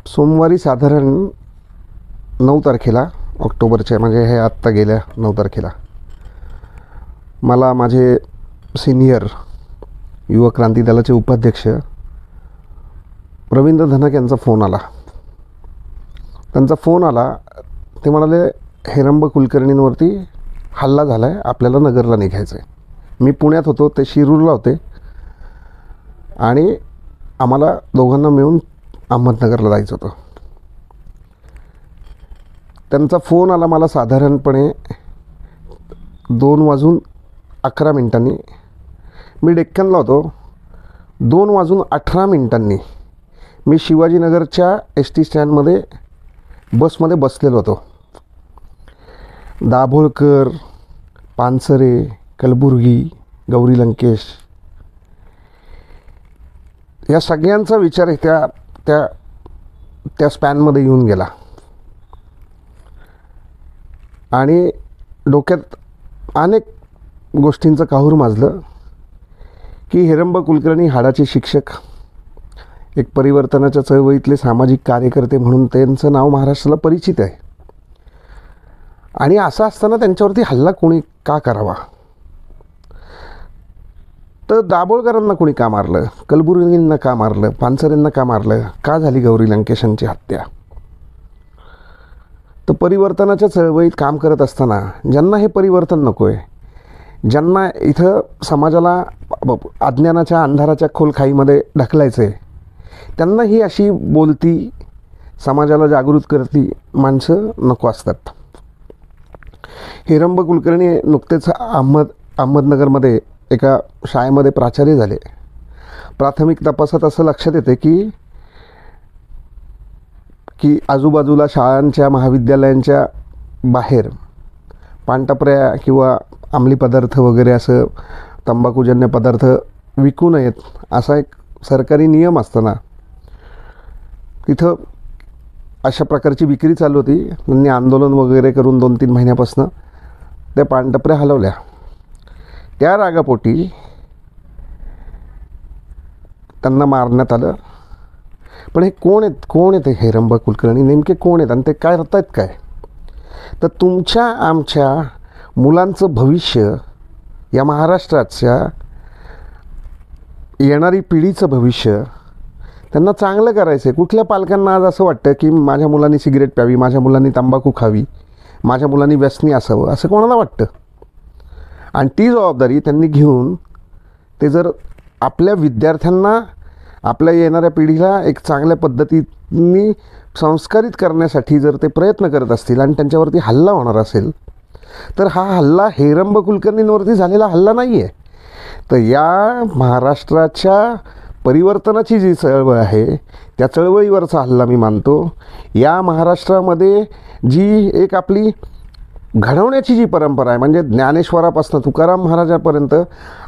सोमवारी साधारण 9 तारखेला ऑक्टोबरच्या, म्हणजे हे आत्ता गेल्या 9 तारखेला मला माझे सिनियर युवक क्रांती दलाचे उपाध्यक्ष रवींद्र धनक यांचा फोन आला. त्यांचा फोन आला, ते म्हणाले हेरंब कुलकर्णींवरती हल्ला झाला आहे, आपल्याला नगरला निघायचं आहे. मी पुण्यात होतो, ते शिरूरला होते आणि आम्हाला दोघांना मिळून अहमदनगरला जायचं होतं. त्यांचा फोन आला मला साधारणपणे 2:11 मी डेक्कनला होतो. 2:18 मी शिवाजीनगरच्या एस टी स्टँडमध्ये बसमध्ये बसलेलो होतो. दाभोळकर, पानसरे, कलबुर्गी, गौरी लंकेश या सगळ्यांचा विचार त्या त्या त्या स्पॅनमध्ये येऊन गेला आणि डोक्यात अनेक गोष्टींचं काहूर माजलं की हेरंब कुलकर्णी हाडाचे शिक्षक, एक परिवर्तनाच्या चळवळीतले सामाजिक कार्यकर्ते म्हणून त्यांचं नाव महाराष्ट्राला परिचित आहे. आणि असं असताना त्यांच्यावरती हल्ला कोणी का करावा? तर दाभोळकरांना कोणी का मारलं, कलबुर्गींना का मारलं, पानसरेंना का मारलं, का झाली गौरी लंकेशांची हत्या? तर परिवर्तनाच्या चळवळीत काम करत असताना ज्यांना हे परिवर्तन नको आहे, ज्यांना इथं समाजाला अज्ञानाच्या अंधाराच्या खोलखाईमध्ये ढकलायचं आहे, त्यांना ही अशी बोलती, समाजाला जागृत करती माणसं नको असतात. हेरंब कुलकर्णी नुकतेच अहमदनगरमध्ये एका शाळेमध्ये प्राचार्य झाले. प्राथमिक तपासात असं लक्षात येते की आजूबाजूला शाळांच्या, महाविद्यालयांच्या बाहेर पानटपऱ्या किंवा अंमली पदार्थ वगैरे असं तंबाखूजन्य पदार्थ विकू नयेत असा एक सरकारी नियम असताना तिथं अशा प्रकारची विक्री चालू होती. त्यांनी आंदोलन वगैरे करून 2-3 महिन्यापासून त्या पानटपऱ्या हलवल्या. त्या रागापोटी त्यांना मारण्यात आलं. पण हे कोण आहेत हे हेरंब कुलकर्णी? नेमके कोण आहेत आणि ते काय करत आहेत काय? तर तुमच्या आमच्या मुलांचं भविष्य, या महाराष्ट्राच्या येणारी पिढीचं भविष्य त्यांना चांगलं करायचं आहे. कुठल्या पालकांना आज असं वाटतं की माझ्या मुलांनी सिगरेट प्यावी, माझ्या मुलांनी तंबाखू खावी, माझ्या मुलांनी व्यसनी असावं, असं कोणाला वाटतं? आणि ती जबाबदारी त्यांनी घेऊन ते जर आपल्या विद्यार्थ्यांना, आपल्या येणाऱ्या पिढीला एक चांगल्या पद्धतीने संस्कारित करण्यासाठी जर ते प्रयत्न करत असतील आणि त्यांच्यावरती हल्ला होणार असेल, तर हा हल्ला हेरंब कुलकर्णींवरती झालेला हल्ला नाही आहे. तर या महाराष्ट्राच्या परिवर्तनाची जी चळवळ आहे त्या चळवळीवरचा हल्ला मी मानतो. या महाराष्ट्रामध्ये जी एक आपली घडवण्याची जी परंपरा आहे, म्हणजे ज्ञानेश्वरापासून तुकाराम महाराजांपर्यंत,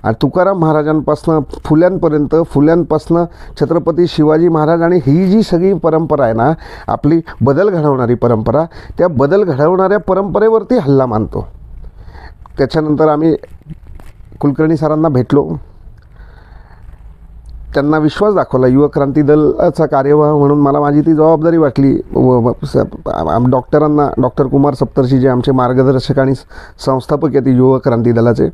आणि तुकाराम महाराजांपासून फुल्यांपर्यंत, फुल्यांपासून छत्रपती शिवाजी महाराज, आणि ही जी सगळी परंपरा आहे ना, आपली बदल घडवणारी परंपरा, त्या बदल घडवणाऱ्या परंपरेवरती हल्ला मानतो. त्याच्यानंतर आम्ही कुलकर्णी सरांना भेटलो, त्यांना विश्वास दाखवला. युवक क्रांती दलाचा कार्यवाह म्हणून मला माझी ती जबाबदारी वाटली. डॉक्टरांना, डॉक्टर कुमार सप्तर्षी जे आमचे मार्गदर्शक आणि संस्थापक आहेत युवक क्रांती दलाचे,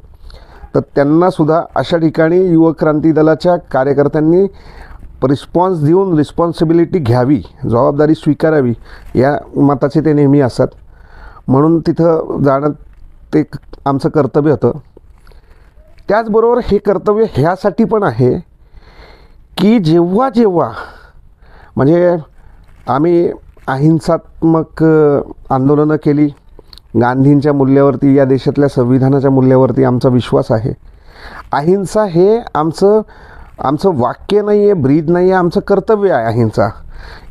तर त्यांनासुद्धा अशा ठिकाणी युवक क्रांती दलाच्या कार्यकर्त्यांनी रिस्पॉन्स देऊन रिस्पॉन्सिबिलिटी घ्यावी, जबाबदारी स्वीकारावी, या मताचे ते नेहमी असतात. म्हणून तिथं जाणं ते आमचं कर्तव्य होतं. त्याचबरोबर हे कर्तव्य ह्यासाठी पण आहे की जेव्हा म्हणजे आम्ही अहिंसात्मक आंदोलनं केली, गांधींच्या मूल्यावरती, या देशातल्या संविधानाच्या मूल्यावरती आमचा विश्वास आहे. अहिंसा हे आमचं वाक्य नाही आहे, ब्रीद नाही आहे, आमचं कर्तव्य आहे अहिंसा.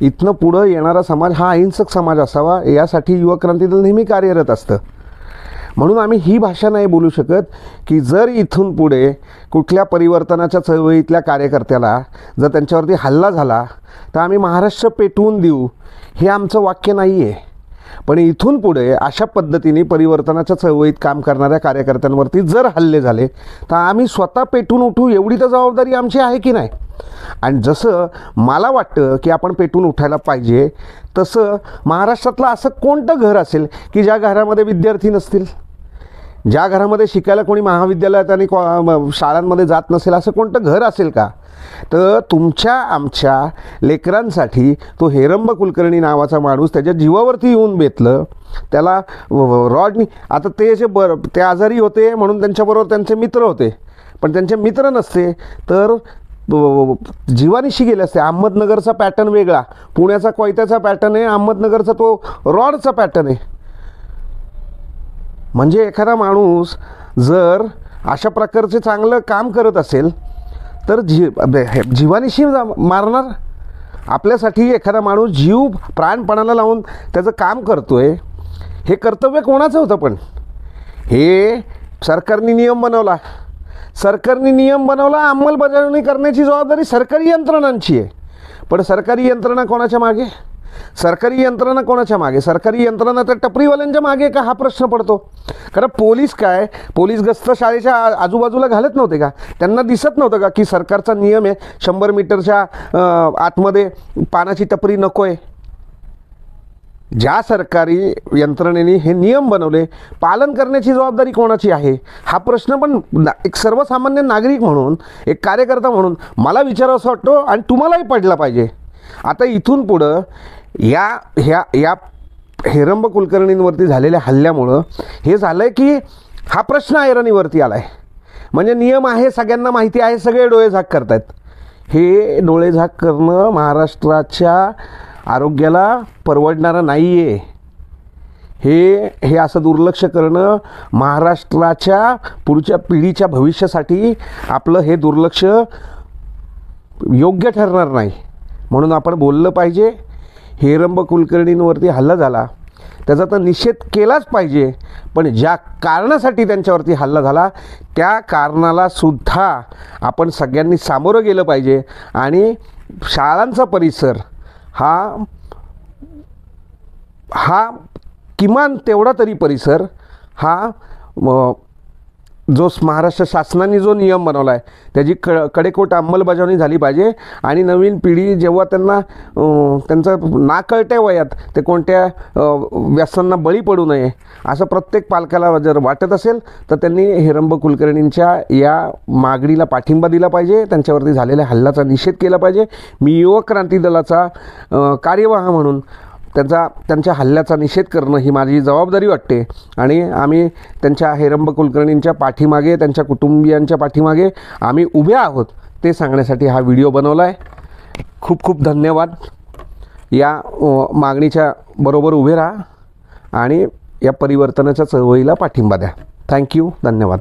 इथनं पुढं येणारा समाज हा अहिंसक समाज असावा, यासाठी युवक क्रांती दल नेहमी कार्यरत असतं. म्हणून आम्ही ही भाषा नाही बोलू शकत की जर इथून पुढे कुठल्या परिवर्तनाच्या चळवळीतल्या कार्यकर्त्याला जर त्यांच्यावरती हल्ला झाला तर आम्ही महाराष्ट्र पेटवून देऊ, हे आमचं वाक्य नाही आहे. पण इथून पुढे अशा पद्धतीने परिवर्तनाच्या चळवळीत काम करणाऱ्या कार्यकर्त्यांवरती जर हल्ले झाले तर आम्ही स्वतः पेटून उठू, एवढी तर जबाबदारी आमची आहे की नाही. आणि जसं मला वाटतं की आपण पेटून उठायला पाहिजे, तसं महाराष्ट्रातलं असं कोणतं घर असेल की ज्या घरामध्ये विद्यार्थी नसतील, ज्या घरामध्ये शिकायला कोणी महाविद्यालयात आणि शाळांमध्ये जात नसेल, असं कोणतं घर असेल का? तर तुमच्या आमच्या लेकरांसाठी तो हेरंब कुलकर्णी नावाचा माणूस त्याच्या जीवावरती येऊन बेतलं. त्याला रॉडनी, आता ते जे ते आजारी होते म्हणून त्यांच्याबरोबर त्यांचे मित्र होते, पण त्यांचे मित्र नसते तर जीवानिशी गेले असते. अहमदनगरचा पॅटर्न वेगळा, पुण्याचा कोयत्याचा पॅटर्न आहे, अहमदनगरचा तो रॉडचा पॅटर्न आहे. म्हणजे एखादा माणूस जर अशा प्रकारचे चांगलं काम करत असेल तर जीवानिशी मारणार. आपल्यासाठी एखादा माणूस जीव प्राणपणाला लावून त्याचं काम करतोय, हे कर्तव्य कोणाचं होतं? पण हे सरकारने नियम बनवला, अंमलबजावणी करण्याची जबाबदारी सरकारी यंत्रणांची आहे. पण सरकारी यंत्रणा कोणाच्या मागे? सरकारी यंत्रणा तर टपरीवाल्यांच्या मागे का, हा प्रश्न पडतो. कारण पोलीस काय, पोलीस गस्त शाळेच्या आजूबाजूला घालत नव्हते का? त्यांना दिसत नव्हतं का की सरकारचा नियम आहे 100 मीटरच्या आतमध्ये पानाची टपरी नको आहे? ज्या सरकारी यंत्रणेने हे नियम बनवले, पालन करण्याची जबाबदारी कोणाची आहे? हा प्रश्न पण एक सर्वसामान्य नागरिक म्हणून, एक कार्यकर्ता म्हणून मला विचारावासा वाटतो आणि तुम्हालाही पडला पाहिजे. आता इथून पुढं या हेरंब कुलकर्णींवरती झालेल्या हल्ल्यामुळं हे झालं आहे की हा प्रश्न ऐरणीवरती आला आहे. म्हणजे नियम आहे, सगळ्यांना माहिती आहे, सगळे डोळेझाक करत आहेत. हे डोळेझाक करणं महाराष्ट्राच्या आरोग्याला परवडणारं नाही आहे. हे असं दुर्लक्ष करणं महाराष्ट्राच्या पुढच्या पिढीच्या भविष्यासाठी आपलं हे दुर्लक्ष योग्य ठरणार नाही. म्हणून आपण बोललं पाहिजे. हेरंब कुलकर्णींवरती हल्ला झाला त्याचा तर निषेध केलाच पाहिजे, पण ज्या कारणासाठी त्यांच्यावरती हल्ला झाला त्या कारणाला सुद्धा आपण सगळ्यांनी सामोरं गेलं पाहिजे. आणि शाळांचा परिसर हा किमान तेवढा तरी परिसर हा जो महाराष्ट्र शासनाने जो नियम बनवला आहे त्याची कडेकोट अंमलबजावणी झाली पाहिजे. आणि नवीन पिढी जेव्हा त्यांचं नाकळत्या वयात ते कोणत्या व्यसनांना बळी पडू नये असं प्रत्येक पालकाला जर वाटत असेल तर त्यांनी हेरंब कुलकर्णींच्या या मागणीला पाठिंबा दिला पाहिजे, त्यांच्यावरती झालेल्या हल्ल्याचा निषेध केला पाहिजे. मी युवक क्रांती दलाचा कार्यवाह म्हणून त्यांच्या हल्ल्याचा निषेध करणं ही माझी जबाबदारी वाटते. आणि आम्ही त्यांच्या हेरंब कुलकर्णींच्या पाठीमागे, त्यांच्या कुटुंबियांच्या पाठीमागे आम्ही उभे आहोत ते सांगण्यासाठी हा व्हिडिओ बनवला आहे. खूप खूप धन्यवाद. या मागणीच्या बरोबर उभे राहा आणि या परिवर्तनाच्या चळवळीला पाठिंबा द्या. थँक्यू. धन्यवाद.